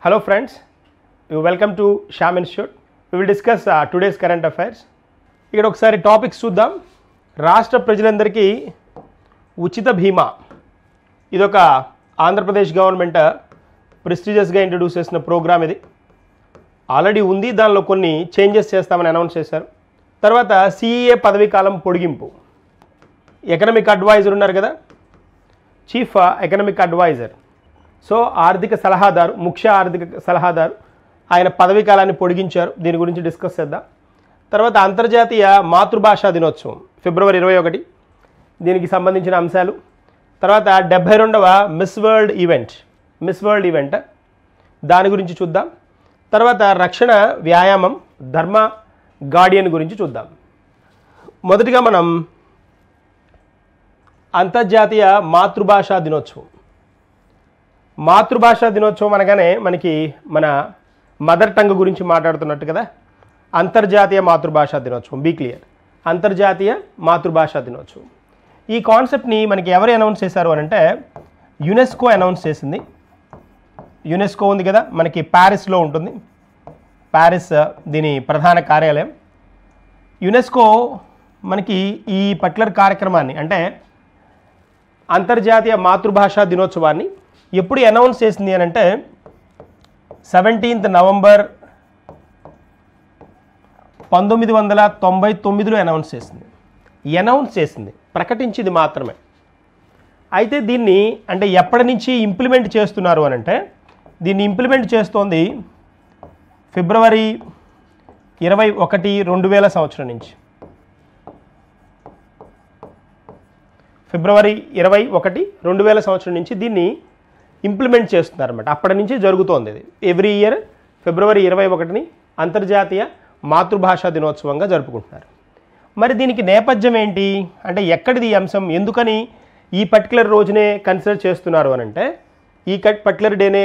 Hello friends, you welcome to Sham Institute. We will discuss today's current affairs. ఇక్కడ ఒకసారి topics చూద్దాం. రాష్ట్ర ప్రజలందరికీ ఉచిత బీమా ఇదొక ఆంధ్రప్రదేశ్ గవర్నమెంట్ ప్రెస్టీజియస్గా ఇంట్రడ్యూస్ చేసిన ప్రోగ్రామ్. ఇది ఆల్రెడీ ఉంది, దానిలో కొన్ని చేంజెస్ చేస్తామని అనౌన్స్ చేశారు. తర్వాత సిఈఏ పదవీ కాలం పొడిగింపు. ఎకనామిక్ అడ్వైజర్ ఉన్నారు కదా, చీఫ్ ఎకనామిక్ అడ్వైజర్, సో ఆర్థిక సలహాదారు, ముఖ్య ఆర్థిక సలహాదారు, ఆయన పదవీ కాలాన్ని పొడిగించారు. దీని గురించి డిస్కస్ చేద్దాం. తర్వాత అంతర్జాతీయ మాతృభాషా దినోత్సవం ఫిబ్రవరి 21, దీనికి సంబంధించిన అంశాలు. తర్వాత 72వ మిస్ వరల్డ్ ఈవెంట్ దాని గురించి చూద్దాం. తర్వాత రక్షణ వ్యాయామం ధర్మ గార్డియన్ గురించి చూద్దాం. మొదటిగా మనం అంతర్జాతీయ మాతృభాషా దినోత్సవం. మాతృభాషా దినోత్సవం అనగానే మనకి మన మదర్ టంగ్ గురించి మాట్లాడుతున్నట్టు కదా. అంతర్జాతీయ మాతృభాషా దినోత్సవం, బీ క్లియర్, అంతర్జాతీయ మాతృభాషా దినోత్సవం. ఈ కాన్సెప్ట్ని మనకి ఎవరు అనౌన్స్ చేశారు అని అంటే యునెస్కో అనౌన్స్ చేసింది. యునెస్కో ఉంది కదా మనకి, ప్యారిస్లో ఉంటుంది. ప్యారిస్ దీని ప్రధాన కార్యాలయం. యునెస్కో మనకి ఈ పర్టికులర్ కార్యక్రమాన్ని అంటే అంతర్జాతీయ మాతృభాషా దినోత్సవాన్ని ఎప్పుడు అనౌన్స్ చేసింది అని అంటే 17 నవంబర్ 1999లో అనౌన్స్ చేసింది. ప్రకటించింది మాత్రమే. అయితే దీన్ని అంటే ఎప్పటి నుంచి ఇంప్లిమెంట్ చేస్తున్నారు అని అంటే దీన్ని ఇంప్లిమెంట్ చేస్తోంది ఫిబ్రవరి 21, 2000 సంవత్సరం నుంచి. ఫిబ్రవరి 21, 2000 సంవత్సరం నుంచి దీన్ని ఇంప్లిమెంట్ చేస్తున్నారన్నమాట. అప్పటి నుంచి జరుగుతోంది ఇది. ఎవ్రీ ఇయర్ ఫిబ్రవరి 21ని అంతర్జాతీయ మాతృభాషా దినోత్సవంగా జరుపుకుంటున్నారు. మరి దీనికి నేపథ్యం ఏంటి అంటే ఎక్కడిది ఈ అంశం, ఎందుకని ఈ పర్టికులర్ రోజునే కన్సిడర్ చేస్తున్నారు అని అంటే ఈ పర్టికులర్ డేనే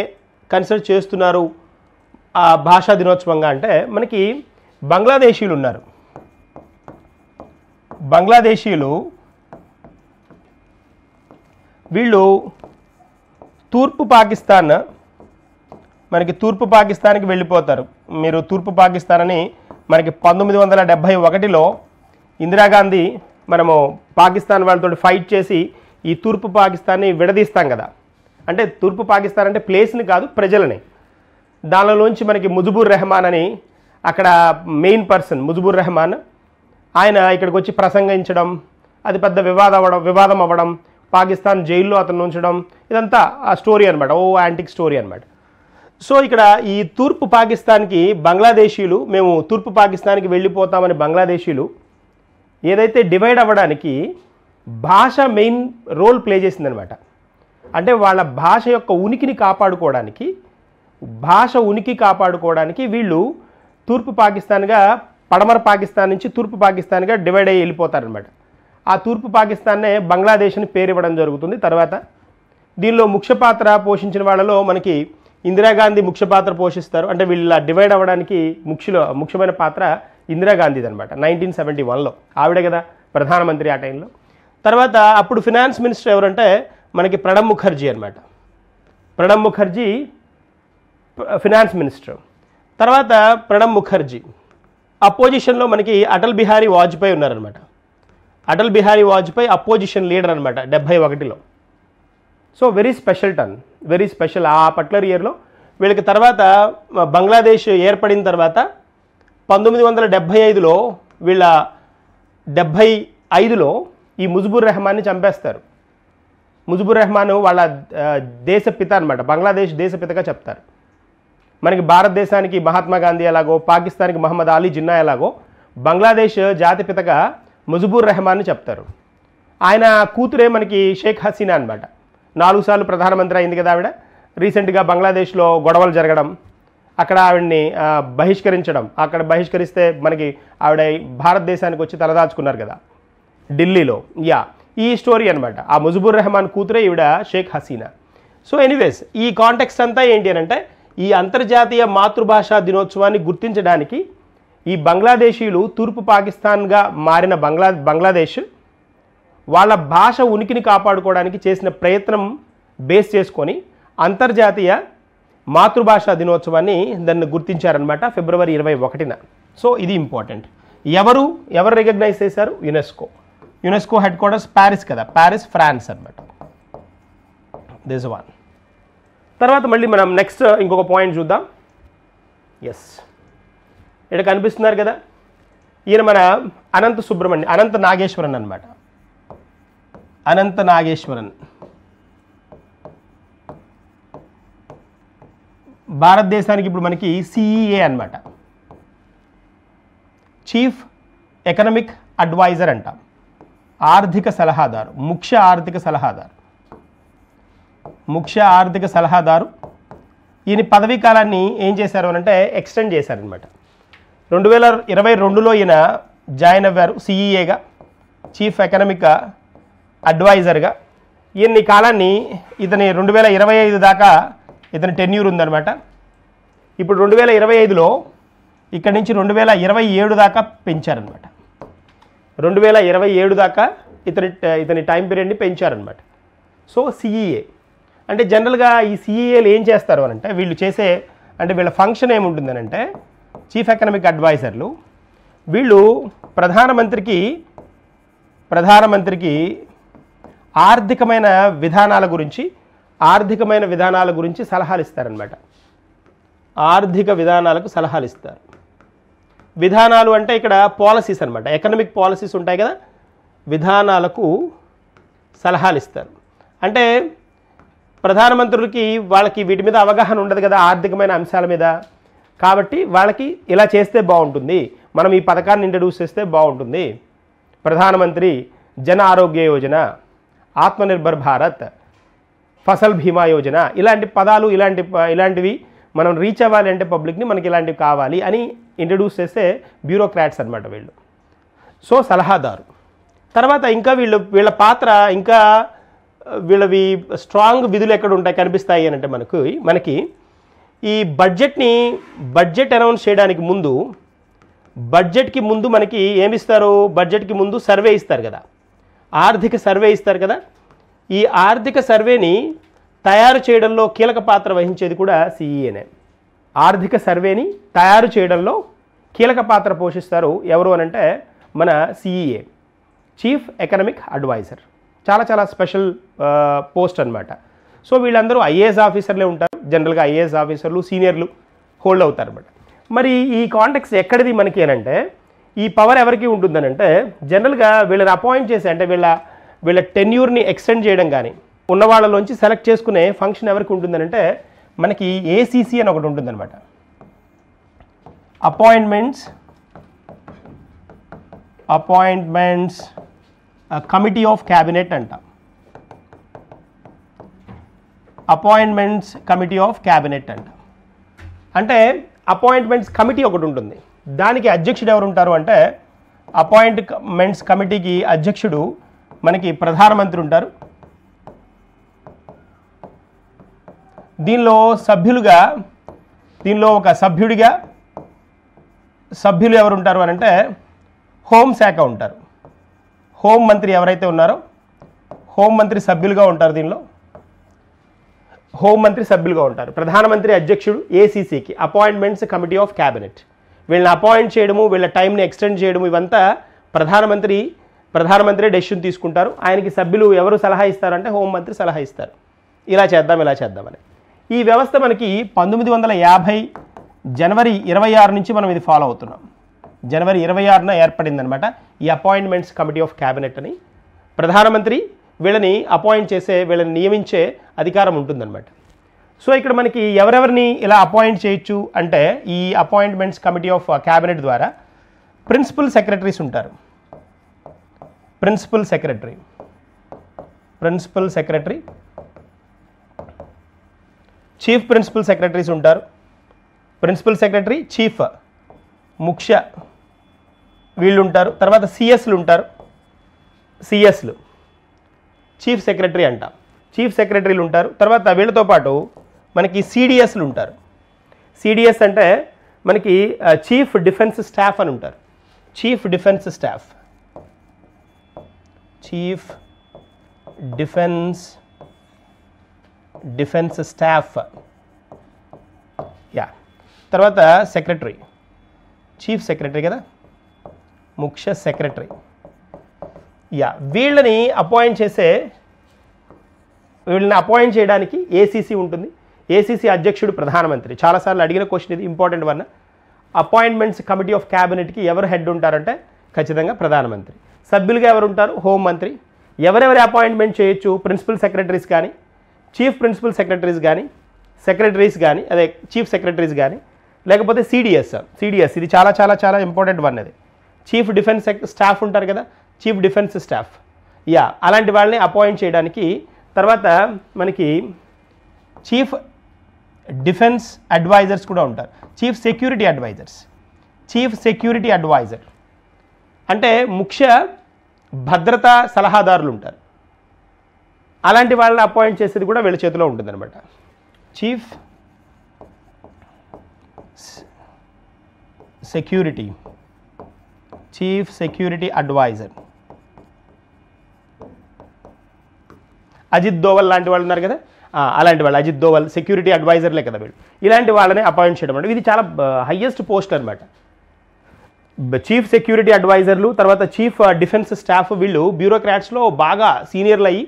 కన్సిడర్ చేస్తున్నారు ఆ భాషా దినోత్సవంగా అంటే మనకి బంగ్లాదేశీయులు ఉన్నారు. బంగ్లాదేశీయులు వీళ్ళు తూర్పు పాకిస్తాన్, మనకి తూర్పు పాకిస్తాన్కి వెళ్ళిపోతారు. మీరు తూర్పు పాకిస్తాన్ అని మనకి 1971లో ఇందిరాగాంధీ మనము పాకిస్తాన్ వాళ్ళతో ఫైట్ చేసి ఈ తూర్పు పాకిస్తాన్ని విడదీస్తాం కదా. అంటే తూర్పు పాకిస్తాన్ అంటే ప్లేస్ని కాదు, ప్రజలని. దానిలోంచి మనకి ముజిబుర్ రెహమాన్ అని అక్కడ మెయిన్ పర్సన్ ముజిబుర్ రెహమాన్, ఆయన ఇక్కడికి వచ్చి ప్రసంగించడం, అది పెద్ద వివాదం అవ్వడం, పాకిస్తాన్ జైల్లో అతను ఉంచడం, ఇదంతా ఆ స్టోరీ అనమాట. యాంటిక్ స్టోరీ అనమాట. సో ఇక్కడ ఈ తూర్పు పాకిస్తాన్కి బంగ్లాదేశీయులు, మేము తూర్పు పాకిస్తాన్కి వెళ్ళిపోతామని బంగ్లాదేశీయులు ఏదైతే డివైడ్ అవ్వడానికి భాష మెయిన్ రోల్ ప్లే చేసిందనమాట. అంటే వాళ్ళ భాష యొక్క ఉనికిని కాపాడుకోవడానికి వీళ్ళు తూర్పు పాకిస్తాన్గా, పడమర పాకిస్తాన్ నుంచి తూర్పు పాకిస్తాన్గా డివైడ్ అయ్యి వెళ్ళిపోతారనమాట. ఆ తూర్పు పాకిస్తాన్నే బంగ్లాదేశ్ అని పేరు ఇవ్వడం జరుగుతుంది. తర్వాత దీనిలో ముఖ్య పాత్ర పోషించిన వాళ్ళలో మనకి ఇందిరాగాంధీ ముఖ్య పాత్ర పోషిస్తారు. అంటే వీళ్ళ డివైడ్ అవ్వడానికి ముఖ్యమైన పాత్ర ఇందిరాగాంధీది అనమాట. 1971లో ఆవిడే కదా ప్రధానమంత్రి ఆ టైంలో. తర్వాత అప్పుడు ఫినాన్స్ మినిస్టర్ ఎవరంటే మనకి ప్రణబ్ ముఖర్జీ అనమాట. Pranab Mukherjee finance minister. తర్వాత ప్రణబ్ ముఖర్జీ అపోజిషన్లో మనకి అటల్ బిహారీ వాజ్పేయి ఉన్నారనమాట. అటల్ బిహారీ వాజ్పేయి అపోజిషన్ లీడర్ అనమాట 71లో. సో వెరీ స్పెషల్ ఆ పర్టికులర్ ఇయర్లో వీళ్ళకి. తర్వాత బంగ్లాదేశ్ ఏర్పడిన తర్వాత 1975లో వీళ్ళ 75లో ఈ ముజిబుర్ రెహమాన్ని చంపేస్తారు. ముజిబుర్ రెహమాన్ వాళ్ళ దేశపిత అనమాట, బంగ్లాదేశ్ దేశపితగా చెప్తారు. మనకి భారతదేశానికి మహాత్మా గాంధీ ఎలాగో, పాకిస్తాన్కి మహమ్మద్ అలీ జిన్నా ఎలాగో, బంగ్లాదేశ్ జాతిపితగా ముజిబుర్ రెహమాన్ని చెప్తారు. ఆయన కూతురే మనకి షేక్ హసీనా అనమాట. 4 సార్లు ప్రధానమంత్రి అయింది కదా ఆవిడ. రీసెంట్గా బంగ్లాదేశ్లో గొడవలు జరగడం, అక్కడ ఆవిడని బహిష్కరిస్తే మనకి ఆవిడ భారతదేశానికి వచ్చి తలదాచుకున్నారు కదా ఢిల్లీలో. ఈ స్టోరీ అనమాట. ఆ ముజిబుర్ రెహమాన్ కూతురే ఈవిడ షేక్ హసీనా. సో ఎనీవేస్ ఈ కాంటెక్స్ట్ అంతా ఏంటి అని అంటే ఈ అంతర్జాతీయ మాతృభాషా దినోత్సవాన్ని గుర్తించడానికి ఈ బంగ్లాదేశీయులు తూర్పు పాకిస్తాన్గా మారిన బంగ్లాదేశ్ వాళ్ళ భాష ఉనికిని కాపాడుకోవడానికి చేసిన ప్రయత్నం బేస్ చేసుకొని అంతర్జాతీయ మాతృభాషా దినోత్సవాన్ని దాన్ని గుర్తించారనమాట ఫిబ్రవరి 21న. సో ఇది ఇంపార్టెంట్. ఎవరు రికగ్నైజ్ చేశారు? యునెస్కో హెడ్ క్వార్టర్స్ ప్యారిస్ కదా, ప్యారిస్ ఫ్రాన్స్ అనమాట. This one. తర్వాత మళ్ళీ మనం నెక్స్ట్ ఇంకొక పాయింట్ చూద్దాం. ఎస్, ఇక్కడ కనిపిస్తున్నారు కదా, ఈయన మన అనంత నాగేశ్వరన్ అనమాట. అనంత నాగేశ్వరన్ భారతదేశానికి ఇప్పుడు మనకి సిఈఏ అనమాట, చీఫ్ ఎకనామిక్ అడ్వైజర్ అంటాం. ఆర్థిక సలహాదారు, ముఖ్య ఆర్థిక సలహాదారు. ఈయన పదవీ కాలాన్ని ఏం చేశారు అంటే ఎక్స్టెండ్ చేశారనమాట. 2022లో ఈయన జాయిన్ అవ్వారు సిఈఏగా, చీఫ్ ఎకనామిక్ అడ్వైజర్గా. ఈయన కాలాన్ని ఇతని 2025 దాకా ఇతని టెన్యూర్ ఉందన్నమాట. ఇప్పుడు 2025లో ఇక్కడి నుంచి 2027 దాకా పెంచారనమాట. 2027 దాకా ఇతని టైం పీరియడ్ని పెంచారనమాట. సో సిఈఏ అంటే జనరల్గా ఈ సిఈఏలు ఏం చేస్తారు అని అంటే వీళ్ళ ఫంక్షన్ ఏముంటుందని అంటే చీఫ్ ఎకనామిక్ అడ్వైజర్లు వీళ్ళు ప్రధానమంత్రికి ఆర్థికమైన విధానాల గురించి సలహాలు ఇస్తారనమాట. ఆర్థిక విధానాలకు సలహాలు ఇస్తారు. విధానాలు అంటే ఇక్కడ పాలసీస్ అనమాట, ఎకనామిక్ పాలసీస్ ఉంటాయి కదా, విధానాలకు సలహాలు ఇస్తారు. అంటే ప్రధానమంత్రులకి వాళ్ళకి వీటి మీద అవగాహన ఉండదు కదా, ఆర్థికమైన అంశాల మీద. కాబట్టి వాళ్ళకి ఇలా చేస్తే బాగుంటుంది, మనం ఈ పథకాన్ని ఇంట్రడ్యూస్ చేస్తే బాగుంటుంది, ప్రధానమంత్రి జన ఆరోగ్య యోజన, ఆత్మనిర్భర్ భారత్, ఫసల్ బీమా యోజన, ఇలాంటి పదాలు ఇలాంటివి మనం రీచ్ అవ్వాలి అంటే పబ్లిక్ని మనకి ఇలాంటివి కావాలి అని ఇంట్రడ్యూస్ చేస్తే బ్యూరోక్రాట్స్ అనమాట వీళ్ళు. సో సలహాదారు. తర్వాత ఇంకా వీళ్ళ పాత్ర, ఇంకా వీళ్ళవి స్ట్రాంగ్ విధులు ఎక్కడ ఉంటాయి కనిపిస్తాయి అని అంటే మనకి ఈ బడ్జెట్ అనౌన్స్ చేయడానికి ముందు, బడ్జెట్కి ముందు మనకి ఏమిస్తారు? బడ్జెట్కి ముందు సర్వే ఇస్తారు కదా, ఆర్థిక సర్వే ఇస్తారు కదా. ఈ ఆర్థిక సర్వేని తయారు చేయడంలో కీలక పాత్ర వహించేది కూడా సిఈఏనే. ఆర్థిక సర్వేని తయారు చేయడంలో కీలక పాత్ర పోషిస్తారు ఎవరు అనంటే మన సిఈఏ, చీఫ్ ఎకనామిక్ అడ్వైజర్. చాలా స్పెషల్ పోస్ట్ అనమాట. సో వీళ్ళందరూ ఐఏఎస్ ఆఫీసర్లే ఉంటారు. జనరల్గా ఐఏఎస్ ఆఫీసర్లు సీనియర్లు హోల్డ్ అవుతారు అనమాట. మరి ఈ కాంటెక్స్ట్ ఎక్కడిది మనకి అనంటే ఈ పవర్ ఎవరికి ఉంటుందనంటే జనరల్గా వీళ్ళని అపాయింట్ చేసి అంటే వీళ్ళ టెన్యూర్ని ఎక్స్టెండ్ చేయడం కానీ ఉన్న వాళ్ళలోంచి సెలెక్ట్ చేసుకునే ఫంక్షన్ ఎవరికి ఉంటుందనంటే మనకి ఏసీసీ అని ఒకటి ఉంటుందన్నమాట, అపాయింట్మెంట్స్ కమిటీ ఆఫ్ క్యాబినెట్ అంట. అపాయింట్మెంట్స్ కమిటీ ఆఫ్ క్యాబినెట్ అంట. అంటే అపాయింట్మెంట్స్ కమిటీ ఒకటి ఉంటుంది, దానికి అధ్యక్షుడు ఎవరు ఉంటారు అంటే అపాయింట్మెంట్స్ కమిటీకి అధ్యక్షుడు మనకి ప్రధానమంత్రి ఉంటారు. దీనిలో ఒక సభ్యుడిగా సభ్యులు ఎవరు ఉంటారు అని అంటే హోంశాఖ ఉంటారు. హోం మంత్రి ఎవరైతే ఉన్నారో హోంమంత్రి సభ్యులుగా ఉంటారు. దీనిలో హోంమంత్రి సభ్యులుగా ఉంటారు. ప్రధానమంత్రి అధ్యక్షుడు ఏసీసీకి, అపాయింట్మెంట్స్ కమిటీ ఆఫ్ క్యాబినెట్. వీళ్ళని అపాయింట్ చేయడము, వీళ్ళ టైంని ఎక్స్టెండ్ చేయడము, ఇవంతా ప్రధానమంత్రి డెసిషన్ తీసుకుంటారు. ఆయనకి సభ్యులు ఎవరు సలహా ఇస్తారంటే హోంమంత్రి సలహా ఇస్తారు, ఇలా చేద్దామని. ఈ వ్యవస్థ మనకి 1950 జనవరి 26 నుంచి మనం ఇది ఫాలో అవుతున్నాం. జనవరి 26న ఏర్పడిందనమాట ఈ అపాయింట్మెంట్స్ కమిటీ ఆఫ్ క్యాబినెట్ అని. ప్రధానమంత్రి వీళ్ళని అపాయింట్ చేసే, వీళ్ళని నియమించే అధికారం ఉంటుందన్నమాట. సో ఇక్కడ మనకి ఎవరెవరిని ఇలా అపాయింట్ చేయొచ్చు అంటే ఈ అపాయింట్మెంట్స్ కమిటీ ఆఫ్ క్యాబినెట్ ద్వారా ప్రిన్సిపల్ సెక్రటరీస్ ఉంటారు. Principal secretary, chief principal secretaries ఉంటారు. ప్రిన్సిపల్ సెక్రటరీ, చీఫ్, ముఖ్య వీళ్ళు ఉంటారు. తర్వాత సిఎస్లు ఉంటారు. సిఎస్లు చీఫ్ సెక్రటరీ అంట, చీఫ్ సెక్రటరీలు ఉంటారు. తర్వాత వీళ్ళతో పాటు మనకి సిడిఎస్లు ఉంటారు. సిడిఎస్ అంటే మనకి చీఫ్ డిఫెన్స్ స్టాఫ్ అని ఉంటారు. చీఫ్ డిఫెన్స్ స్టాఫ్ తర్వాత సెక్రటరీ, చీఫ్ సెక్రటరీ కదా, ముఖ్య సెక్రటరీ. వీళ్ళని అపాయింట్ చేయడానికి ఏసీసీ ఉంటుంది. ఏసీసీ అధ్యక్షుడు ప్రధానమంత్రి. చాలాసార్లు అడిగిన క్వశ్చన్ ఇది, important one. Appointments committee of క్యాబినెట్కి ఎవరు హెడ్ ఉంటారంటే ఖచ్చితంగా ప్రధానమంత్రి. సభ్యులుగా ఎవరు ఉంటారు? హోంమంత్రి. ఎవరెవరి అపాయింట్మెంట్ చేయొచ్చు? ప్రిన్సిపల్ సెక్రటరీస్ కానీ, చీఫ్ ప్రిన్సిపల్ సెక్రటరీస్ కానీ, అదే చీఫ్ సెక్రటరీస్ కానీ, లేకపోతే సిడిఎస్. ఇది చాలా చాలా చాలా ఇంపార్టెంట్ వన్. అది చీఫ్ డిఫెన్స్ స్టాఫ్ ఉంటారు కదా, చీఫ్ డిఫెన్స్ స్టాఫ్. అలాంటి వాళ్ళని అపాయింట్ చేయడానికి. తర్వాత మనకి చీఫ్ డిఫెన్స్ అడ్వైజర్స్ కూడా ఉంటారు. చీఫ్ సెక్యూరిటీ అడ్వైజర్ అంటే ముఖ్య భద్రతా సలహాదారులు ఉంటారు. అలాంటి వాళ్ళని అపాయింట్ చేసేది కూడా వీళ్ళ చేతిలో ఉంటుందన్నమాట. Chief security adviser. Ajit Doval లాంటి వాళ్ళు ఉన్నారు కదా, అలాంటి వాళ్ళు. అజిత్ దోవల్ సెక్యూరిటీ అడ్వైజర్లే కదా వీళ్ళు. ఇలాంటి వాళ్ళని అపాయింట్ చేయడం అంటే ఇది చాలా హయ్యెస్ట్ పోస్ట్ అనమాట. చీఫ్ సెక్యూరిటీ అడ్వైజర్లు, తర్వాత చీఫ్ డిఫెన్స్ స్టాఫ్, వీళ్ళు బ్యూరోక్రాట్స్లో బాగా సీనియర్లు అయ్యి,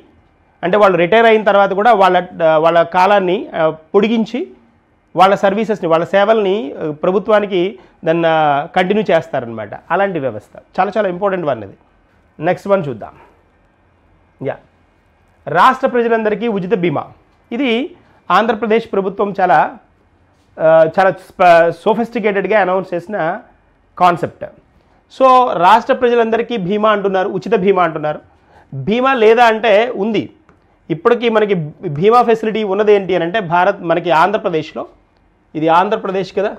అంటే వాళ్ళు రిటైర్ అయిన తర్వాత కూడా వాళ్ళ కాలాన్ని పొడిగించి వాళ్ళ సర్వీసెస్ని, వాళ్ళ సేవల్ని ప్రభుత్వానికి దాన్ని కంటిన్యూ చేస్తారనమాట. అలాంటి వ్యవస్థ చాలా చాలా ఇంపార్టెంట్ వన్ ఇది. నెక్స్ట్ వన్ చూద్దాం. రాష్ట్ర ప్రజలందరికీ ఉచిత బీమా. ఇది ఆంధ్రప్రదేశ్ ప్రభుత్వం చాలా సోఫిస్టికేటెడ్గా అనౌన్స్ చేసిన కాన్సెప్ట్. సో రాష్ట్ర ప్రజలందరికీ బీమా అంటున్నారు, ఉచిత బీమా అంటున్నారు. బీమా లేదా అంటే ఉంది. ఇప్పటికీ మనకి బీమా ఫెసిలిటీ ఉన్నది ఏంటి అని అంటే మనకి ఆంధ్రప్రదేశ్లో, ఇది ఆంధ్రప్రదేశ్ కదా,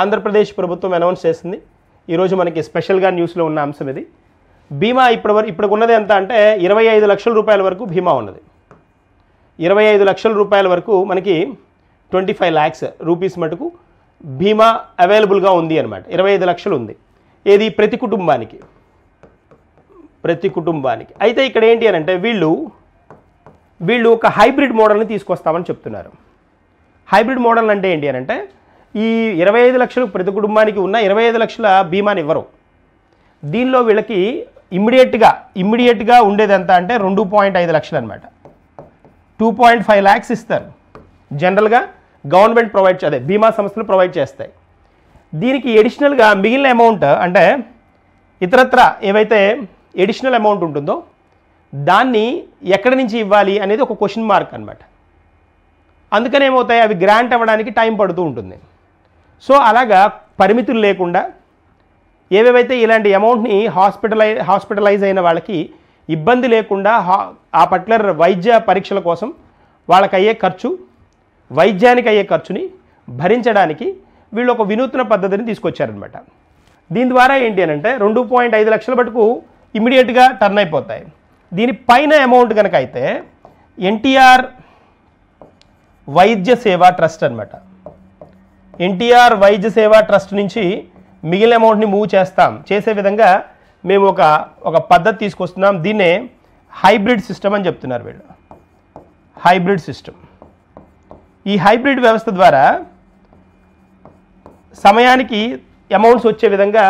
ఆంధ్రప్రదేశ్ ప్రభుత్వం అనౌన్స్ చేసింది. ఈరోజు మనకి స్పెషల్గా న్యూస్లో ఉన్న అంశం ఇది. బీమా ఇప్పటికి ఉన్నది ఎంత అంటే 25 లక్షల రూపాయల వరకు బీమా ఉన్నది. 25 లక్షల రూపాయల వరకు మనకి 25 lakhs రూపీస్ మటుకు బీమా అవైలబుల్గా ఉంది అనమాట. 25 లక్షలు ఉంది. ఏది? ప్రతి కుటుంబానికి. అయితే ఇక్కడ ఏంటి అని అంటే వీళ్ళు ఒక హైబ్రిడ్ మోడల్ని తీసుకొస్తామని చెప్తున్నారు. హైబ్రిడ్ మోడల్ అంటే ఏంటి అని అంటే ఈ 25 లక్షలు ప్రతి కుటుంబానికి ఉన్న 25 లక్షల బీమాని ఇవ్వరు. దీనిలో వీళ్ళకి ఇమ్మీడియట్గా ఉండేది ఎంత అంటే 2.5 లక్షలు అనమాట. 2.5 lakhs ఇస్తారు. జనరల్గా గవర్నమెంట్ బీమా సంస్థలు ప్రొవైడ్ చేస్తాయి. దీనికి ఎడిషనల్గా మిగిలిన అమౌంట్ అంటే ఇతరత్ర ఏవైతే ఎడిషనల్ అమౌంట్ ఉంటుందో దాన్ని ఎక్కడి నుంచి ఇవ్వాలి అనేది ఒక క్వశ్చన్ మార్క్ అనమాట. అందుకని ఏమవుతాయి, అవి గ్రాంట్ అవ్వడానికి టైం పడుతూ ఉంటుంది. సో అలాగా పరిమితులు లేకుండా ఏవేవైతే ఇలాంటి అమౌంట్ని హాస్పిటలైజ్ అయిన వాళ్ళకి ఇబ్బంది లేకుండా ఆ పర్టికులర్ వైద్య పరీక్షల కోసం వాళ్ళకి అయ్యే వైద్యానికి అయ్యే ఖర్చుని భరించడానికి వీళ్ళు ఒక వినూత్న పద్ధతిని తీసుకొచ్చారనమాట. దీని ద్వారా ఏంటి అని అంటే 2.5 లక్షల మటుకు ఇమ్మీడియట్గా టర్న్ అయిపోతాయి. దీనిపైన అమౌంట్ కనుక అయితే ఎన్టీఆర్ వైద్య సేవా ట్రస్ట్ అనమాట. ఎన్టీఆర్ వైద్య సేవా ట్రస్ట్ నుంచి మిగిలిన అమౌంట్ని మూవ్ చేసే విధంగా మేము ఒక పద్ధతి తీసుకొస్తున్నాం. దీన్నే హైబ్రిడ్ సిస్టమ్ అని చెప్తున్నారు వీళ్ళు. Hybrid system. ఈ హైబ్రిడ్ వ్యవస్థ ద్వారా సమయానికి అమౌంట్స్ వచ్చే విధంగా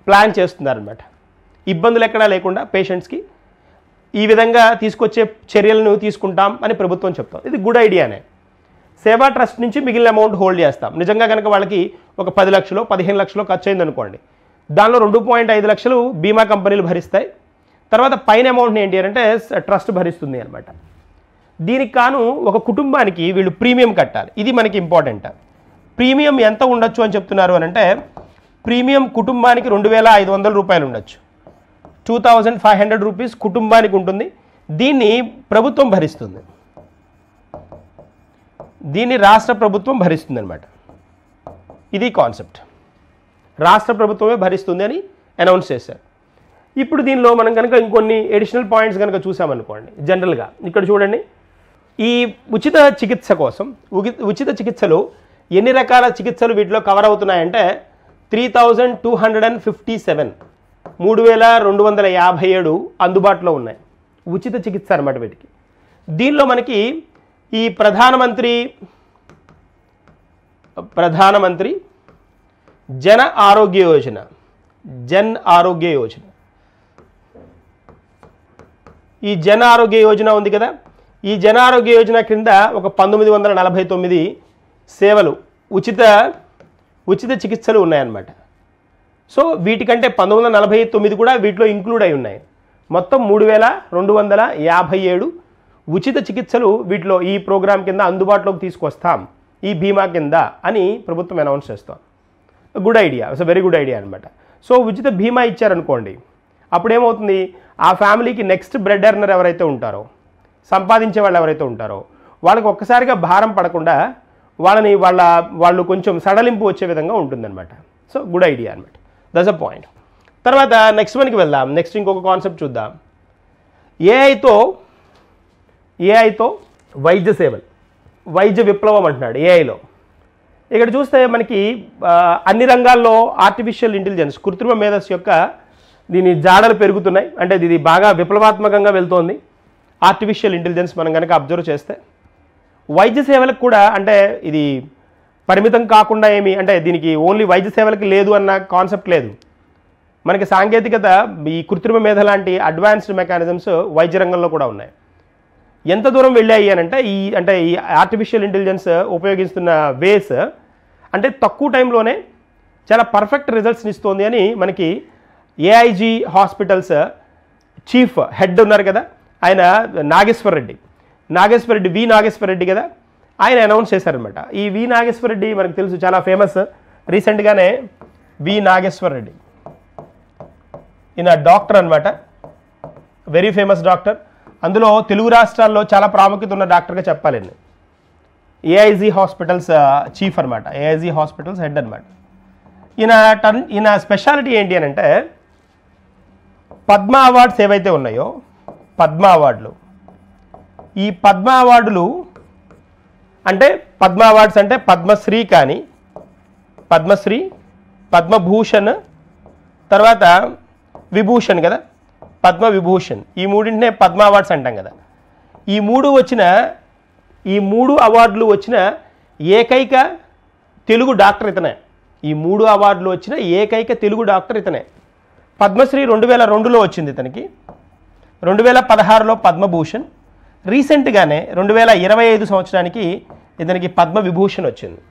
ప్లాన్ చేస్తున్నారనమాట. ఇబ్బందులు ఎక్కడా లేకుండా పేషెంట్స్కి ఈ విధంగా తీసుకొచ్చే చర్యలను తీసుకుంటాం అని ప్రభుత్వం చెప్తాం. ఇది గుడ్ ఐడియానే. సేవా ట్రస్ట్ నుంచి మిగిలిన అమౌంట్ హోల్డ్ చేస్తాం. నిజంగా కనుక వాళ్ళకి ఒక 10 లక్షలు 15 లక్షలు ఖర్చు అయింది అనుకోండి, దానిలో 2.5 లక్షలు బీమా కంపెనీలు భరిస్తాయి. తర్వాత పైన అమౌంట్ని ఏంటి అంటే ట్రస్ట్ భరిస్తుంది అనమాట. దీనికి కాను ఒక కుటుంబానికి వీళ్ళు ప్రీమియం కట్టాలి. ఇది మనకి ఇంపార్టెంట్. ప్రీమియం ఎంత ఉండొచ్చు అని చెప్తున్నారు అని అంటే ప్రీమియం కుటుంబానికి 2,500 రూపాయలు ఉండొచ్చు. 2,500 రూపీస్ కుటుంబానికి ఉంటుంది. దీన్ని ప్రభుత్వం భరిస్తుంది. దీన్ని రాష్ట్ర ప్రభుత్వం భరిస్తుంది అనమాట. ఇది కాన్సెప్ట్. రాష్ట్ర ప్రభుత్వమే భరిస్తుంది అని అనౌన్స్ చేశారు. ఇప్పుడు దీనిలో మనం కనుక ఇంకొన్ని ఎడిషనల్ పాయింట్స్ కనుక చూసామనుకోండి, జనరల్గా ఇక్కడ చూడండి, ఈ ఉచిత చికిత్స కోసం ఉచిత చికిత్సలు ఎన్ని రకాల చికిత్సలు వీటిలో కవర్ అవుతున్నాయంటే 3,257 3,257 అందుబాటులో ఉన్నాయి. ఉచిత చికిత్స అనమాట వీటికి. దీనిలో మనకి ఈ ప్రధానమంత్రి ప్రధానమంత్రి జన ఆరోగ్య యోజన, జన్ ఆరోగ్య యోజన. ఈ జన ఆరోగ్య యోజన ఉంది కదా, ఈ జన ఆరోగ్య యోజన కింద ఒక 1949 సేవలు ఉచిత చికిత్సలు ఉన్నాయన్నమాట. సో వీటికంటే 1949 కూడా వీటిలో ఇంక్లూడ్ అయి ఉన్నాయి. మొత్తం 3257 ఉచిత చికిత్సలు వీటిలో ఈ ప్రోగ్రాం కింద అందుబాటులోకి తీసుకొస్తాం ఈ బీమా కింద అని ప్రభుత్వం అనౌన్స్ చేస్తాం. Good idea, it's very good idea అనమాట. సో ఉచిత బీమా ఇచ్చారనుకోండి, అప్పుడేమవుతుంది, ఆ ఫ్యామిలీకి నెక్స్ట్ బ్రెడ్ ఎర్నర్ ఎవరైతే ఉంటారో, సంపాదించే వాళ్ళు ఎవరైతే ఉంటారో వాళ్ళకి ఒక్కసారిగా భారం పడకుండా వాళ్ళు కొంచెం సడలింపు వచ్చే విధంగా ఉంటుందన్నమాట. సో గుడ్ ఐడియా అనమాట, దట్స్ అ పాయింట్. తర్వాత నెక్స్ట్ వన్కి వెళ్దాం. నెక్స్ట్ ఇంకొక కాన్సెప్ట్ చూద్దాం. ఏఐతో వైద్య సేవలు, వైద్య విప్లవం అంటున్నాడు ఏఐలో. ఇక్కడ చూస్తే మనకి అన్ని రంగాల్లో ఆర్టిఫిషియల్ ఇంటెలిజెన్స్, కృత్రిమ మేధస్సు యొక్క దీని జాడలు పెరుగుతున్నాయి. అంటే ఇది బాగా విప్లవాత్మకంగా వెళ్తోంది ఆర్టిఫిషియల్ ఇంటెలిజెన్స్ మనం కనుక అబ్జర్వ్ చేస్తే. వైద్య సేవలకు కూడా అంటే ఇది పరిమితం కాకుండా అంటే దీనికి ఓన్లీ వైద్య సేవలకి లేదు అన్న కాన్సెప్ట్ లేదు. మనకి సాంకేతికత, ఈ కృత్రిమ మేధ లాంటి అడ్వాన్స్డ్ మెకానిజమ్స్ వైద్య రంగంలో కూడా ఉన్నాయి. ఎంత దూరం వెళ్ళాయి అంటే ఈ ఆర్టిఫిషియల్ ఇంటెలిజెన్స్ ఉపయోగిస్తున్న వేస్ అంటే తక్కువ టైంలోనే చాలా పర్ఫెక్ట్ రిజల్ట్స్ని ఇస్తుంది అని మనకి ఏఐజీ హాస్పిటల్స్ చీఫ్ హెడ్ ఉన్నారు కదా, ఆయన నాగేశ్వర్ రెడ్డి కదా, ఆయన అనౌన్స్ చేశారనమాట. ఈ వి నాగేశ్వర్ రెడ్డి మనకు తెలుసు, చాలా ఫేమస్. రీసెంట్గానే వి నాగేశ్వర్ రెడ్డి ఈయన డాక్టర్ అనమాట, వెరీ ఫేమస్ డాక్టర్. అందులో తెలుగు రాష్ట్రాల్లో చాలా ప్రాముఖ్యత ఉన్న డాక్టర్గా చెప్పాలండి. ఏఐజీ హాస్పిటల్స్ చీఫ్ అనమాట, ఏఐజీ హాస్పిటల్స్ హెడ్ అనమాట. ఈయన స్పెషాలిటీ ఏంటి అని అంటే, పద్మ అవార్డ్స్ ఏవైతే ఉన్నాయో, పద్మ అవార్డులు, ఈ పద్మ అవార్డులు అంటే పద్మ అవార్డ్స్ అంటే పద్మశ్రీ కానీ, పద్మశ్రీ, పద్మభూషణ్, తర్వాత విభూషణ్ కదా, పద్మ విభూషణ్, ఈ మూడింటినే పద్మ అవార్డ్స్ అంటాం కదా. ఈ మూడు అవార్డులు వచ్చిన ఏకైక తెలుగు డాక్టర్ ఇతనే. ఈ 3 అవార్డులు వచ్చిన ఏకైక తెలుగు డాక్టర్ ఇతనే. పద్మశ్రీ 2002లో వచ్చింది ఇతనికి, 2016లో పద్మభూషణ్, రీసెంట్గానే 2025 సంవత్సరానికి ఇతనికి పద్మ విభూషణ్ వచ్చింది.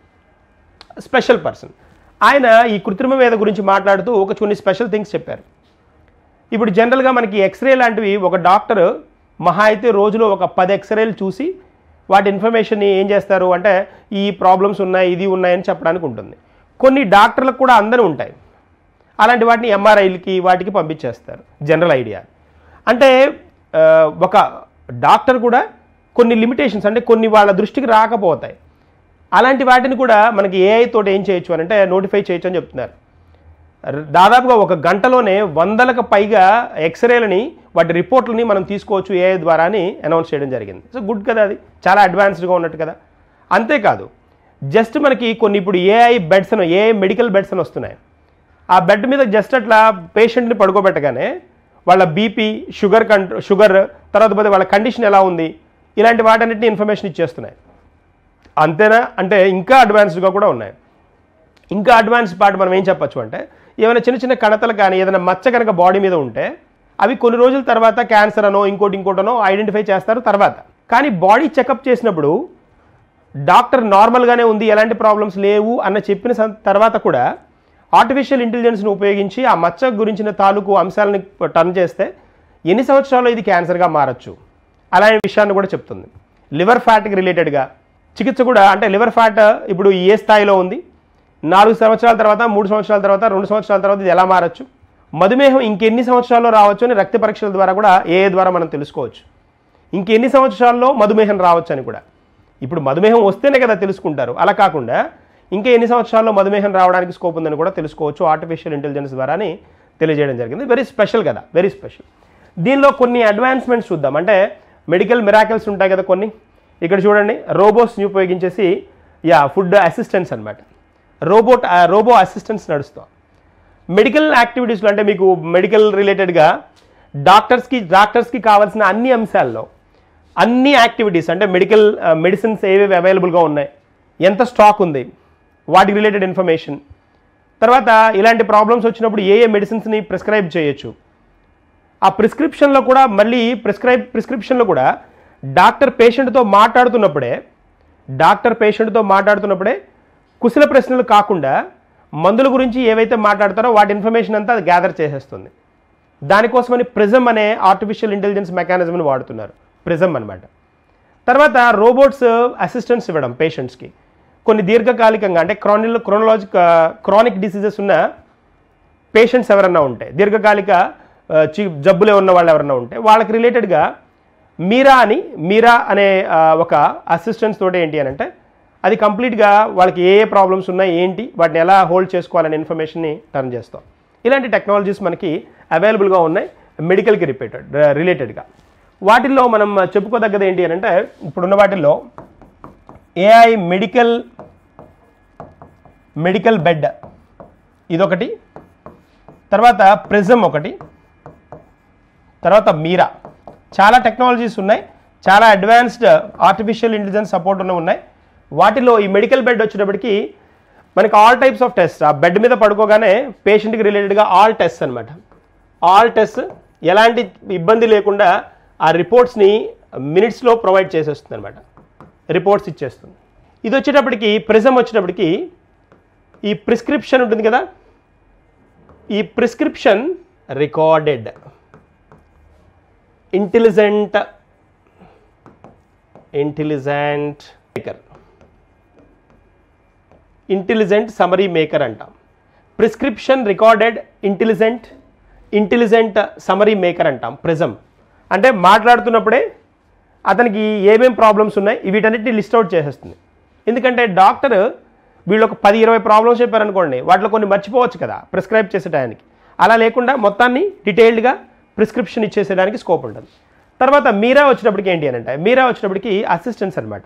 స్పెషల్ పర్సన్ ఆయన. ఈ కృత్రిమ మేధ గురించి మాట్లాడుతూ కొన్ని స్పెషల్ థింగ్స్ చెప్పారు. ఇప్పుడు జనరల్గా మనకి ఎక్స్రే లాంటివి ఒక డాక్టర్ మహా అయితే రోజులో ఒక 10 ఎక్స్రేలు చూసి వాటి ఇన్ఫర్మేషన్ని ఏం చేస్తారు అంటే ఈ ప్రాబ్లమ్స్ ఉన్నాయి, ఇది ఉన్నాయని చెప్పడానికి ఉంటుంది. కొన్ని డాక్టర్లకు కూడా అందరూ ఉంటాయి, అలాంటి వాటిని ఎంఆర్ఐలకి వాటికి పంపించేస్తారు. జనరల్ ఐడియా అంటే ఒక డాక్టర్ కూడా కొన్ని లిమిటేషన్స్ అంటే కొన్ని వాళ్ళ దృష్టికి రాకపోతాయి. అలాంటి వాటిని కూడా మనకి ఏఐ తోటి ఏం చేయొచ్చు అని అంటే నోటిఫై చేయొచ్చు అని చెప్తున్నారు. దాదాపుగా ఒక గంటలోనే 100లకు పైగా ఎక్స్రేలని వాటి రిపోర్ట్లని మనం తీసుకోవచ్చు ఏఐ ద్వారా అని అనౌన్స్ చేయడం జరిగింది. సో గుడ్ కదా, అది చాలా అడ్వాన్స్డ్గా ఉన్నట్టు కదా. అంతేకాదు, జస్ట్ మనకి కొన్ని ఇప్పుడు ఏఐ మెడికల్ బెడ్స్ అని వస్తున్నాయి. ఆ బెడ్ మీద జస్ట్ అట్లా పేషెంట్ని పడుకోబెట్టగానే వాళ్ళ బీపీ, షుగర్ తర్వాత వాళ్ళ కండిషన్ ఎలా ఉంది, ఇలాంటి వాటన్నిటిని ఇన్ఫర్మేషన్ ఇచ్చేస్తున్నాయి. అంతేనా అంటే ఇంకా అడ్వాన్స్డ్గా కూడా ఉన్నాయి. ఇంకా అడ్వాన్స్ పార్ట్ మనం ఏం చెప్పచ్చు అంటే, ఏమైనా చిన్న చిన్న కణతలు కానీ ఏదైనా మచ్చ కనుక బాడీ మీద ఉంటే అవి కొన్ని రోజుల తర్వాత క్యాన్సర్ అనో ఇంకోటనో ఐడెంటిఫై చేస్తారు తర్వాత. కానీ బాడీ చెకప్ చేసినప్పుడు డాక్టర్ నార్మల్గానే ఉంది, ఎలాంటి ప్రాబ్లమ్స్ లేవు అన్న చెప్పిన తర్వాత కూడా ఆర్టిఫిషియల్ ఇంటెలిజెన్స్ని ఉపయోగించి ఆ మచ్చ గురించిన తాలూకు అంశాలని టర్న్ చేస్తే ఎన్ని సంవత్సరాల్లో ఇది క్యాన్సర్గా మారచ్చు అలాంటి విషయాన్ని కూడా చెప్తుంది. లివర్ ఫ్యాట్కి రిలేటెడ్గా చికిత్స కూడా అంటే లివర్ ఫ్యాట్ ఇప్పుడు ఏ స్థాయిలో ఉంది, 4 సంవత్సరాల తర్వాత, 3 సంవత్సరాల తర్వాత, 2 సంవత్సరాల తర్వాత ఇది ఎలా మారచ్చు, మధుమేహం ఇంకెన్ని సంవత్సరాల్లో రావచ్చు అని రక్త పరీక్షల ద్వారా కూడా ఏఐ ద్వారా మనం తెలుసుకోవచ్చు. ఇంకెన్ని సంవత్సరాల్లో మధుమేహం రావచ్చు అని కూడా. ఇప్పుడు మధుమేహం వస్తేనే కదా తెలుసుకుంటారు, అలా కాకుండా ఇంకా ఎన్ని సంవత్సరాల్లో మధుమేహం రావడానికి స్కోప్ ఉందని కూడా తెలుసుకోవచ్చు ఆర్టిఫిషియల్ ఇంటెలిజెన్స్ ద్వారా అని తెలియజేయడం జరిగింది. వెరీ స్పెషల్ కదా, వెరీ స్పెషల్. దీనిలో కొన్ని అడ్వాన్స్మెంట్స్ చూద్దాం. అంటే మెడికల్ మిరాకిల్స్ ఉంటాయి కదా కొన్ని. ఇక్కడ చూడండి, రోబోట్స్ని ఉపయోగించేసి ఫుడ్ అసిస్టెంట్స్ అనమాట, రోబో అసిస్టెంట్స్ నడుస్తాం మెడికల్ యాక్టివిటీస్లో. అంటే మీకు మెడికల్ రిలేటెడ్గా డాక్టర్స్కి కావాల్సిన అన్ని అంశాల్లో అన్ని యాక్టివిటీస్ అంటే మెడిసిన్స్ ఏవేవి అవైలబుల్గా ఉన్నాయి, ఎంత స్టాక్ ఉంది, వాటికి రిలేటెడ్ ఇన్ఫర్మేషన్. తర్వాత ఇలాంటి ప్రాబ్లమ్స్ వచ్చినప్పుడు ఏ ఏ మెడిసిన్స్ని ప్రిస్క్రైబ్ చేయొచ్చు, ఆ ప్రిస్క్రిప్షన్లో కూడా మళ్ళీ ప్రిస్క్రిప్షన్లో కూడా డాక్టర్ పేషెంట్తో మాట్లాడుతున్నప్పుడే కుశల ప్రశ్నలు కాకుండా మందుల గురించి ఏవైతే మాట్లాడతారో వాటి ఇన్ఫర్మేషన్ అంతా అది గ్యాదర్ చేసేస్తుంది. దానికోసమని ప్రిజమ్ అనే ఆర్టిఫిషియల్ ఇంటెలిజెన్స్ మెకానిజంని వాడుతున్నారు, ప్రిజమ్ అనమాట. తర్వాత రోబోట్స్ అసిస్టెన్స్ ఇవ్వడం పేషెంట్స్కి. కొన్ని దీర్ఘకాలికంగా అంటే క్రానిక్ డిసీజెస్ ఉన్న పేషెంట్స్ ఎవరన్నా ఉంటే, దీర్ఘకాలిక జబ్బులే ఉన్న వాళ్ళు ఎవరన్నా ఉంటే వాళ్ళకి రిలేటెడ్గా మీరా అనే ఒక అసిస్టెన్స్ తోటి ఏంటి అని అంటే అది కంప్లీట్గా వాళ్ళకి ఏ ఏ ప్రాబ్లమ్స్ ఉన్నాయి ఏంటి వాటిని ఎలా హోల్డ్ చేసుకోవాలనే ఇన్ఫర్మేషన్ని టర్న్ చేస్తాం. ఇలాంటి టెక్నాలజీస్ మనకి అవైలబుల్గా ఉన్నాయి మెడికల్కి రిలేటెడ్గా. వాటిల్లో మనం చెప్పుకోదగ్గది ఏంటి అని అంటే ఇప్పుడున్న వాటిల్లో ఏఐ మెడికల్ బెడ్ ఇదొకటి, తర్వాత ప్రిజమ్ ఒకటి, తర్వాత మీరా. చాలా టెక్నాలజీస్ ఉన్నాయి, చాలా అడ్వాన్స్డ్ ఆర్టిఫిషియల్ ఇంటెలిజెన్స్ సపోర్ట్ ఉన్నాయి. వాటిలో ఈ మెడికల్ బెడ్ వచ్చేటప్పటికి మనకి ఆల్ టైప్స్ ఆఫ్ టెస్ట్, ఆ బెడ్ మీద పడుకోగానే పేషెంట్కి రిలేటెడ్గా ఆల్ టెస్ట్ అనమాట. ఆల్ టెస్ట్ ఎలాంటి ఇబ్బంది లేకుండా ఆ రిపోర్ట్స్ని మినిట్స్లో ప్రొవైడ్ చేసేస్తుంది అనమాట, రిపోర్ట్స్ ఇచ్చేస్తుంది. ఇది వచ్చేటప్పటికి ప్రిజమ్ వచ్చేటప్పటికి ఈ ప్రిస్క్రిప్షన్ ఉంటుంది కదా, ఈ prescription recorded intelligent summary maker అంటాం. Prescription recorded intelligent summary maker అంటాం ప్రిజమ్. అంటే మాట్లాడుతున్నప్పుడే అతనికి ఏమేం ప్రాబ్లమ్స్ ఉన్నాయి వీటన్నిటిని లిస్ట్ అవుట్ చేసేస్తుంది. ఎందుకంటే డాక్టర్ వీళ్ళు ఒక 10-20 ప్రాబ్లమ్స్ చెప్పారనుకోండి, వాటిలో కొన్ని మర్చిపోవచ్చు కదా ప్రిస్క్రైబ్ చేసే టయానికి. అలా లేకుండా మొత్తాన్ని డీటెయిల్డ్గా ప్రిస్క్రిప్షన్ ఇచ్చేసేయడానికి స్కోప్ ఉంటుంది. తర్వాత మీరా వచ్చేటప్పటికి ఏంటి అని అంటే మీరా వచ్చేటప్పటికి అసిస్టెన్స్ అనమాట.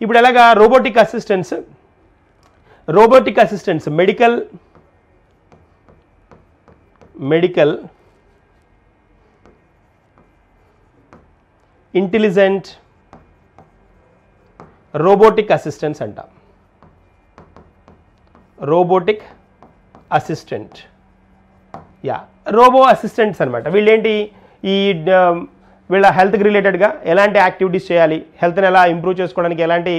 ఇప్పుడు ఎలాగా robotic assistance medical intelligent robotic assistance అంటాం. రోబోటిక్ అసిస్టెంట్ రోబో అసిస్టెంట్స్ అనమాట. వీళ్ళేంటి వీళ్ళ హెల్త్కి రిలేటెడ్గా ఎలాంటి యాక్టివిటీస్ చేయాలి, హెల్త్ని ఎలా ఇంప్రూవ్ చేసుకోవడానికి ఎలాంటి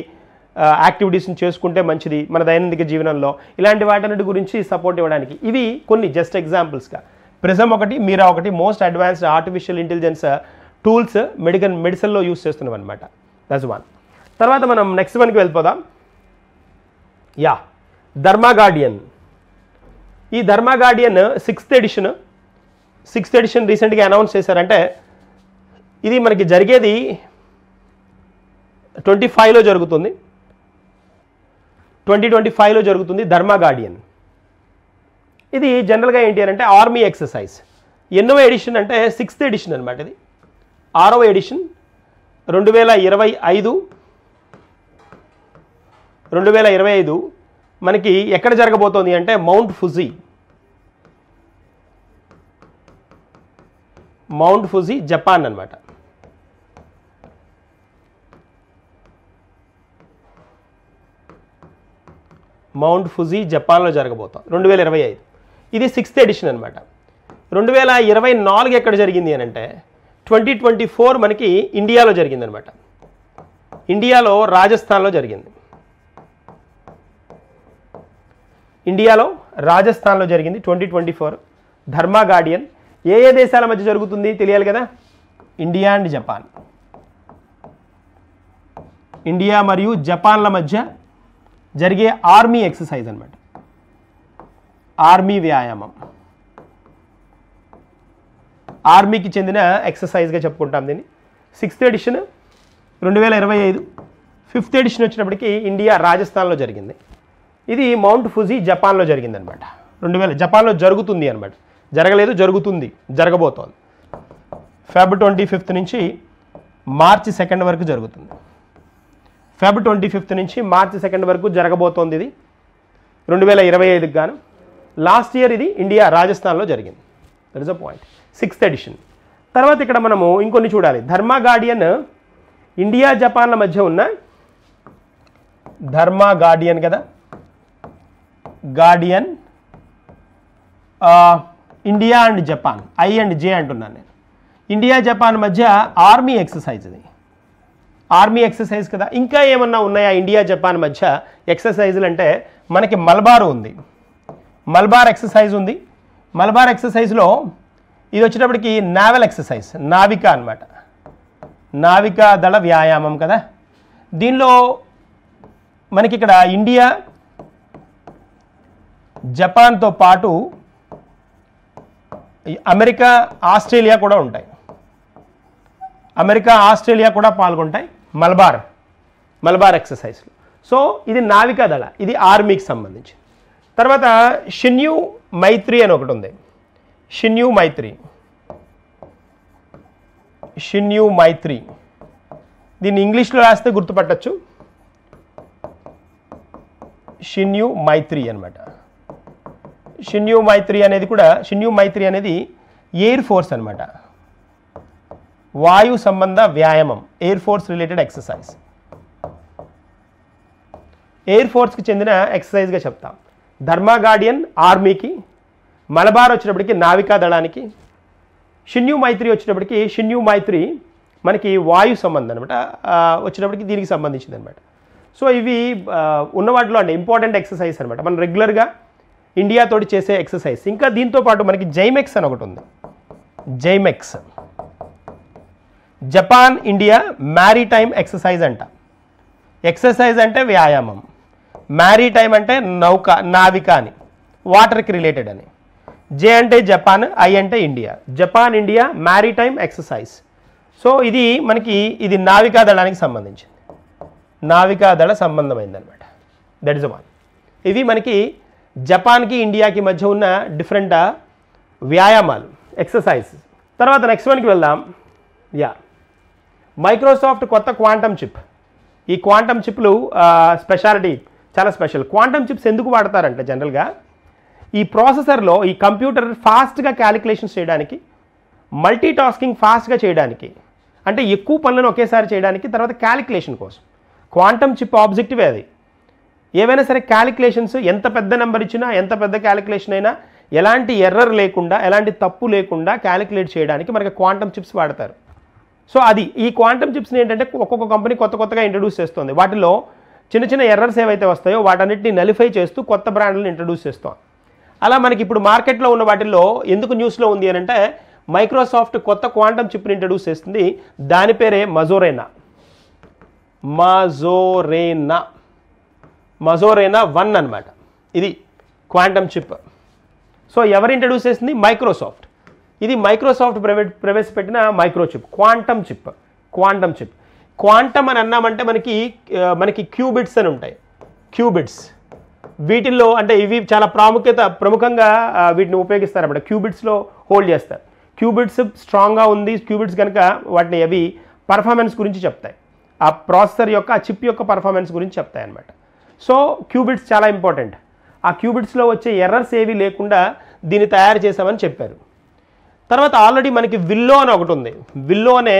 యాక్టివిటీస్ని చేసుకుంటే మంచిది మన దైనందిక జీవనంలో, ఇలాంటి వాటన్నిటి గురించి సపోర్ట్ ఇవ్వడానికి ఇవి కొన్ని జస్ట్ ఎగ్జాంపుల్స్గా. ప్రిజమ్ ఒకటి, మీరా ఒకటి most advanced artificial intelligence tools మెడిసిన్లో యూస్ చేస్తున్నాం అనమాట. That's one. తర్వాత మనం నెక్స్ట్ వన్కి వెళ్ళిపోదాం. ధర్మాగార్డియన్. ఈ ధర్మాగార్డియన్ 6th ఎడిషన్ రీసెంట్గా అనౌన్స్ చేశారంటే ఇది మనకి జరిగేది 2025లో జరుగుతుంది ధర్మాగార్డియన్. ఇది జనరల్గా ఏంటి అంటే ఆర్మీ ఎక్సర్సైజ్. ఎన్నో ఎడిషన్ అంటే 6th ఎడిషన్ అనమాట. ఇది 6వ ఎడిషన్ 2025 మనకి ఎక్కడ జరగబోతోంది అంటే మౌంట్ ఫుజీ జపాన్ అనమాట. మౌంట్ ఫుజీ జపాన్లో జరగబోతాం 2025. ఇది 6th ఎడిషన్ అనమాట. 2024 ఎక్కడ జరిగింది అని అంటే 2024 మనకి ఇండియాలో జరిగింది అనమాట. ఇండియాలో రాజస్థాన్లో జరిగింది. ఇండియాలో రాజస్థాన్లో జరిగింది 2024 ధర్మాగార్డియన్. ఏ ఏ దేశాల మధ్య జరుగుతుంది తెలియాలి కదా. ఇండియా అండ్ జపాన్, ఇండియా మరియు జపాన్ల మధ్య జరిగే ఆర్మీ ఎక్సర్సైజ్ అనమాట. ఆర్మీ వ్యాయామం, ఆర్మీకి చెందిన ఎక్సర్సైజ్గా చెప్పుకుంటాం దీన్ని. 6th edition 2025. 5th ఎడిషన్ వచ్చినప్పటికీ ఇండియా రాజస్థాన్లో జరిగింది. ఇది మౌంట్ ఫుజీ జపాన్లో జరిగిందనమాట. జపాన్లో జరుగుతుంది అనమాట. జరగలేదు, జరగబోతోంది. Feb 25 నుంచి March 2 వరకు జరుగుతుంది. Feb 25 నుంచి March 2 వరకు జరగబోతోంది. ఇది 2025కి గాను. లాస్ట్ ఇయర్ ఇది ఇండియా రాజస్థాన్లో జరిగింది. That is a point. 6th edition. తర్వాత ఇక్కడ మనము ఇంకొన్ని చూడాలి. ధర్మాగార్డియన్ ఇండియా జపాన్ల మధ్య ఉన్న ధర్మాగార్డియన్ కదా, guardian, India and Japan, I and J అంటున్నాను నేను. ఇండియా జపాన్ మధ్య ఆర్మీ ఎక్సర్సైజ్, ఇది ఆర్మీ ఎక్సర్సైజ్ కదా. ఇంకా ఏమన్నా ఉన్నాయా ఇండియా జపాన్ మధ్య ఎక్సర్సైజులు అంటే మనకి మలబార్ ఉంది, మలబార్ ఎక్సర్సైజ్ ఉంది. మలబార్ ఎక్సర్సైజ్లో ఇది వచ్చేటప్పటికి నావల్ ఎక్సర్సైజ్, నావిక అనమాట, నావికా దళ వ్యాయామం కదా. దీనిలో మనకి ఇక్కడ ఇండియా జపాన్తో పాటు అమెరికా ఆస్ట్రేలియా కూడా ఉంటాయి, అమెరికా ఆస్ట్రేలియా కూడా పాల్గొంటాయి మలబార్ ఎక్సర్సైజ్లో. సో ఇది నావికా దళ, ఇది ఆర్మీకి సంబంధించి. తర్వాత షిన్యూ మైత్రి అని ఒకటి ఉంది, షిన్యూ మైత్రి, దీన్ని ఇంగ్లీష్లో రాస్తే గుర్తుపట్టచ్చు, షిన్యూ మైత్రి అనమాట. షిన్యూ మైత్రి అనేది ఎయిర్ ఫోర్స్ అనమాట, వాయు సంబంధ వ్యాయామం, air force related exercise, air ఫోర్స్కి చెందిన ఎక్సర్సైజ్గా చెప్తాం. ధర్మా గార్డియన్ ఆర్మీకి, మలబార్ వచ్చేటప్పటికి నావికా దళానికి, షిన్యూ మైత్రి మనకి వాయు సంబంధం అనమాట, వచ్చేటప్పటికి దీనికి సంబంధించింది అనమాట. సో ఇవి ఉన్న వాటిలో అంటే ఇంపార్టెంట్ ఎక్సర్సైజ్ అనమాట, మనం రెగ్యులర్గా ఇండియాతోటి చేసే ఎక్సర్సైజ్. ఇంకా దీంతో పాటు మనకి జైమెక్స్ అని ఒకటి ఉంది, జైమెక్స్ జపాన్ ఇండియా మ్యారీటైమ్ ఎక్సర్సైజ్ అంట. ఎక్సర్సైజ్ అంటే వ్యాయామం, మ్యారీటైమ్ అంటే నావిక అని, వాటర్కి రిలేటెడ్ అని. జే అంటే జపాన్, ఐ అంటే India, Japan India maritime exercise. So ఇది మనకి ఇది నావికా దళానికి సంబంధించింది, నావికా దళ సంబంధమైంది అనమాట. That is one. ఇవి మనకి జపాన్కి ఇండియాకి మధ్య ఉన్న డిఫరెంట్ వ్యాయామాలు, ఎక్సర్సైజ్. తర్వాత నెక్స్ట్ వన్కి వెళ్దాం. మైక్రోసాఫ్ట్ కొత్త క్వాంటమ్ చిప్. ఈ క్వాంటమ్ చిప్లు స్పెషాలిటీ చాలా స్పెషల్. క్వాంటమ్ చిప్స్ ఎందుకు వాడతారంటే జనరల్గా ఈ ప్రాసెసర్లో ఈ కంప్యూటర్ ఫాస్ట్గా క్యాలిక్యులేషన్స్ చేయడానికి, మల్టీ టాస్కింగ్ ఫాస్ట్గా చేయడానికి, అంటే ఎక్కువ పనులను ఒకేసారి చేయడానికి, తర్వాత క్యాలిక్యులేషన్ కోసం. క్వాంటమ్ చిప్ ఆబ్జెక్టివే అది. ఏవైనా సరే క్యాలిక్యులేషన్స్ ఎంత పెద్ద నెంబర్ ఇచ్చినా, ఎంత పెద్ద క్యాలిక్యులేషన్ అయినా ఎలాంటి ఎర్రర్ లేకుండా, ఎలాంటి తప్పు లేకుండా క్యాలిక్యులేట్ చేయడానికి మనకి క్వాంటమ్ చిప్స్ వాడతారు. సో అది ఈ క్వాంటమ్ చిప్స్ని ఏంటంటే ఒక్కొక్క కంపెనీ కొత్తగా ఇంట్రడ్యూస్ చేస్తుంది. వాటిలో చిన్న చిన్న ఎర్రర్స్ ఏవైతే వస్తాయో వాటన్నిటిని నలిఫై చేస్తూ కొత్త బ్రాండ్లను ఇంట్రడ్యూస్ చేస్తాం. అలా మనకి ఇప్పుడు మార్కెట్లో ఉన్న వాటిల్లో ఎందుకు న్యూస్లో ఉంది అని అంటే మైక్రోసాఫ్ట్ కొత్త క్వాంటమ్ చిప్ని ఇంట్రడ్యూస్ చేస్తుంది. దాని పేరే మజోరేనా 1 అనమాట. ఇది క్వాంటమ్ చిప్. సో ఎవరు ఇంట్రడ్యూస్ చేసింది? మైక్రోసాఫ్ట్. ఇది మైక్రోసాఫ్ట్ ప్రవేశపెట్టిన మైక్రోచిప్, క్వాంటమ్ చిప్. క్వాంటమ్ అని అన్నామంటే మనకి క్యూబిట్స్ అని ఉంటాయి, క్యూబిట్స్. వీటిల్లో అంటే ఇవి చాలా ప్రముఖంగా వీటిని ఉపయోగిస్తారన్నమాట. క్యూబిట్స్లో హోల్డ్ చేస్తారు. క్యూబిట్స్ స్ట్రాంగ్గా ఉంది. క్యూబిట్స్ కనుక వాటిని అవి పర్ఫార్మెన్స్ గురించి చెప్తాయి, ఆ ప్రాసెసర్ యొక్క, ఆ చిప్ యొక్క పర్ఫార్మెన్స్ గురించి చెప్తాయి అన్నమాట. సో క్యూబిట్స్ చాలా ఇంపార్టెంట్. ఆ క్యూబిట్స్లో వచ్చే ఎర్రర్స్ ఏవి లేకుండా దీన్ని తయారు చేసామని చెప్పారు. తర్వాత ఆల్రెడీ మనకి విల్లో అని ఒకటి ఉంది. విల్లో అనే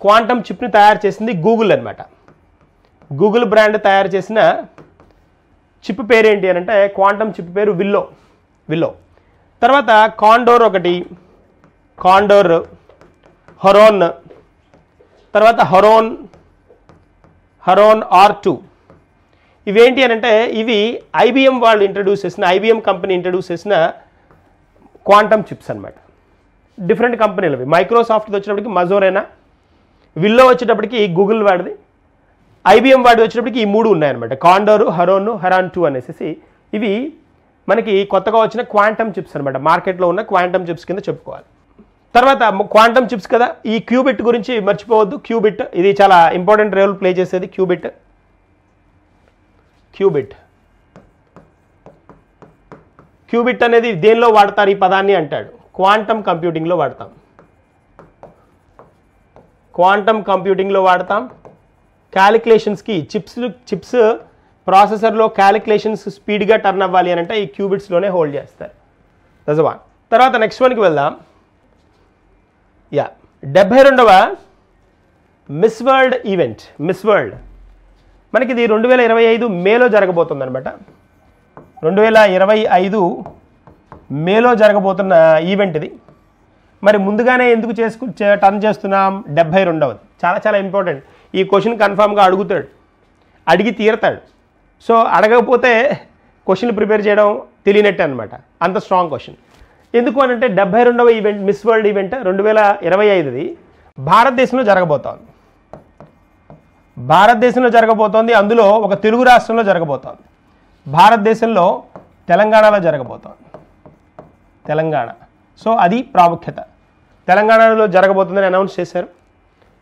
క్వాంటమ్ చిప్ని తయారు చేసింది గూగుల్ అనమాట. గూగుల్ బ్రాండ్ తయారు చేసిన చిప్ పేరు ఏంటి అని అంటే క్వాంటమ్ చిప్ పేరు విల్లో. తర్వాత కాండోర్ ఒకటి, హరోన్, తర్వాత హరోన్ R2. ఇవేంటి అని అంటే ఇవి IBM వాళ్ళు ఇంట్రడ్యూస్ చేసిన, IBM కంపెనీ ఇంట్రడ్యూస్ చేసిన క్వాంటమ్ చిప్స్ అనమాట. డిఫరెంట్ కంపెనీలు అవి. మైక్రోసాఫ్ట్ వచ్చేటప్పటికి మజోరేనా, విల్లో వచ్చేటప్పటికి గూగుల్ వాడిది, IBM వాడిది వచ్చేటప్పటికి ఈ 3 ఉన్నాయన్నమాట. కాండోర్, హరాన్ 2 అనేసి ఇవి మనకి కొత్తగా వచ్చిన క్వాంటమ్ చిప్స్ అనమాట. మార్కెట్లో ఉన్న క్వాంటమ్ చిప్స్ కింద చెప్పుకోవాలి. తర్వాత క్వాంటమ్ చిప్స్ కదా, ఈ క్యూబిట్ గురించి మర్చిపోవద్దు. క్యూబిట్ ఇది చాలా ఇంపార్టెంట్ రోల్ ప్లే చేసేది. క్యూబిట్ అనేది దేనిలో వాడతారు ఈ పదాన్ని అంటాడు, క్వాంటమ్ కంప్యూటింగ్లో వాడతాం. క్యాలిక్యులేషన్స్కి చిప్స్ ప్రాసెసర్లో క్యాలిక్యులేషన్స్ స్పీడ్గా టర్న్ అవ్వాలి అని అంటే ఈ క్యూబిట్స్లోనే హోల్డ్ చేస్తారు. That's one. తర్వాత నెక్స్ట్ వన్కి వెళ్దాం. 72వ మిస్ వరల్డ్ ఈవెంట్. మనకి ఇది 2025 మేలో జరగబోతుంది అనమాట. 2025 మేలో జరగబోతున్న ఈవెంట్ ఇది. మరి ముందుగానే ఎందుకు టర్న్ చేస్తున్నాం? 72వది. చాలా చాలా ఇంపార్టెంట్. ఈ క్వశ్చన్ కన్ఫామ్గా అడిగి తీరతాడు. సో అడగకపోతే క్వశ్చన్లు ప్రిపేర్ చేయడం తెలియనట్టే అనమాట, అంత స్ట్రాంగ్ క్వశ్చన్. ఎందుకు అని అంటే 72వ ఈవెంట్ మిస్ వరల్డ్ ఈవెంట్ 2025ది భారతదేశంలో జరగబోతోంది. అందులో ఒక తెలుగు రాష్ట్రంలో జరగబోతోంది. భారతదేశంలో తెలంగాణలో జరగబోతోంది. తెలంగాణ. సో అది ప్రాముఖ్యత. తెలంగాణలో జరగబోతుందని అనౌన్స్ చేశారు.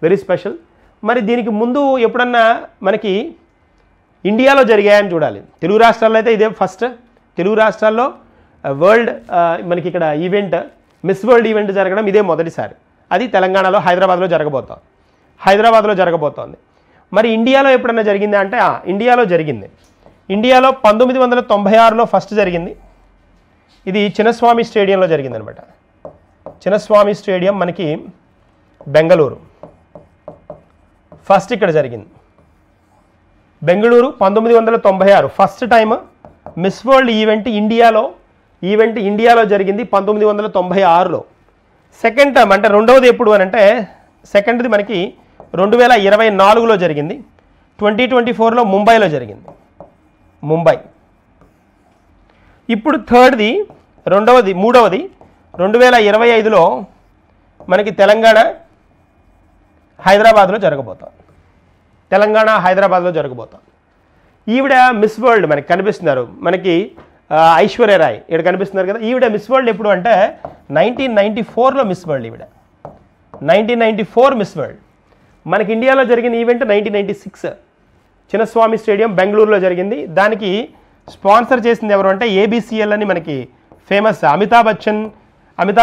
Very special. మరి దీనికి ముందు ఎప్పుడన్నా మనకి ఇండియాలో జరిగాయని చూడాలి. తెలుగు రాష్ట్రాల్లో అయితే ఇదే ఫస్ట్. తెలుగు రాష్ట్రాల్లో వరల్డ్ మనకి ఇక్కడ ఈవెంట్ మిస్ వరల్డ్ ఈవెంట్ జరగడం ఇదే మొదటిసారి. అది తెలంగాణలో హైదరాబాద్లో జరగబోతోంది. మరి ఇండియాలో ఎప్పుడన్నా జరిగిందా అంటే ఇండియాలో జరిగింది. ఇండియాలో 1996లో ఫస్ట్ జరిగింది. ఇది చిన్నస్వామి స్టేడియంలో జరిగింది అనమాట. చిన్నస్వామి స్టేడియం మనకి బెంగళూరు. ఫస్ట్ ఇక్కడ జరిగింది. Bengaluru 1996 first time miss world event ఇండియాలో జరిగింది 1996లో. సెకండ్ టైం అంటే రెండవది ఎప్పుడు అని అంటే సెకండ్ది మనకి 2024లో జరిగింది. 2024లో ముంబైలో జరిగింది. ముంబై. ఇప్పుడు మూడవది 2025లో మనకి తెలంగాణ హైదరాబాద్లో జరగబోతోంది. ఈవిడ మిస్ వరల్డ్ మనకి కనిపిస్తున్నారు. మనకి ఐశ్వర్య రాయ్ ఇక్కడ కనిపిస్తున్నారు కదా. ఈవిడ మిస్ వరల్డ్ ఎప్పుడు అంటే 1994లో మిస్ వరల్డ్. ఈవిడ 1994 మిస్ వరల్డ్. మనకి ఇండియాలో జరిగిన ఈవెంట్ 1996 చిన్నస్వామి స్టేడియం బెంగళూరులో జరిగింది. దానికి స్పాన్సర్ చేసింది ఎవరు అంటే ఏబిసిఎల్ అని మనకి famous Amitabh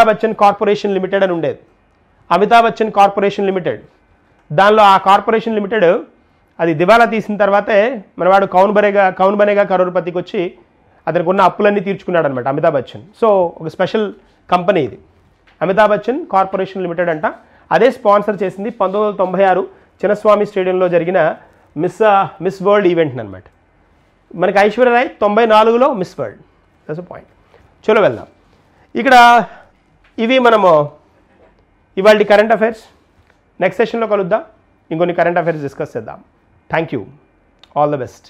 Bachchan corporation limited అని ఉండేది. Amitabh Bachchan corporation limited. దానిలో ఆ కార్పొరేషన్ లిమిటెడ్ అది దివాలా తీసిన తర్వాతే మనవాడు కౌన్ బనేగా కరోడ్పతికి వచ్చి అతనికి ఉన్న అప్పులన్నీ తీర్చుకున్నాడు అనమాట అమితాబ్ బచ్చన్. సో ఒక స్పెషల్ కంపెనీ ఇది అమితాబ్ బచ్చన్ కార్పొరేషన్ లిమిటెడ్ అంట. అదే స్పాన్సర్ చేసింది 1996 చిన్నస్వామి స్టేడియంలో జరిగిన మిస్ వరల్డ్ ఈవెంట్ అనమాట. మనకి ఐశ్వర్య రాయ్ 94లో Miss World. That's a point. చలో వెళ్దాం. ఇక్కడ ఇవి మనము ఇవాళ కరెంట్ అఫైర్స్. నెక్స్ట్ సెషన్లో కలుద్దాం. ఇంకొన్ని కరెంట్ అఫైర్స్ డిస్కస్ చేద్దాం. Thank you. All the best.